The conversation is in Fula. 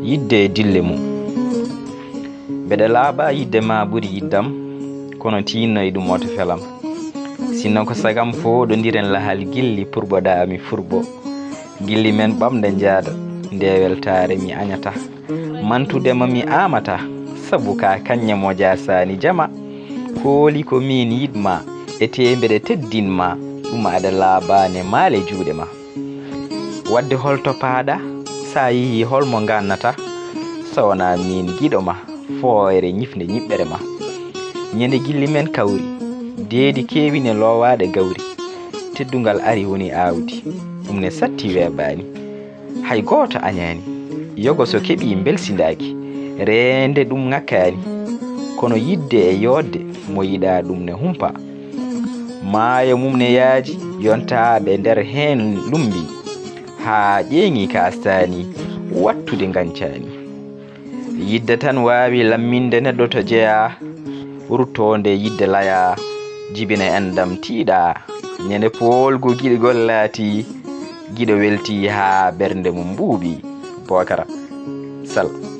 yidde e dille mum. Mbeɗa laaɓa yidde ma ɓuri yiddam, kono tinno e ɗum oto felam. Sinno ko sagam foɗodiren lahal gilli purɓoɗa mi furbo. Gilli men ɓamde jaada, nde weltare mi añata. Mantudema mi amata, sabu ka kanñe mo jasani jama. Kooli ko min yidma, e tembeɗe teddinma, ɗum aɗa laaɓane maale juuɗe ma. Wadde holto paaɗa, sa yeehi holmo gannata, sowona min giɗo ma, foore ñifde ñiɓɓere ma. Ñande gilli men kawri, deedi kewine lowaɗe gawri. Teddugal ari woni awdi, ɗum ne satti weeɓani. Hay goto añani, yogo so keeɓi belsidaki, reende ɗum ŋakkani. Kono yidde e yodde, mo yiɗa ɗum ne humpa. Maayo mum ne yaaji, yontaɓe nder hen lumbi. Ha ƴeeŋi ka astani, wattude gancani. Yidde tan wawi lamminde neɗɗo to jeeya, wurtode yidde laya, jibina endam tiiɗa. Ñande polgu giɗigol laati, giɗo welti ha bernde mum buuɓi. Bocara Sall.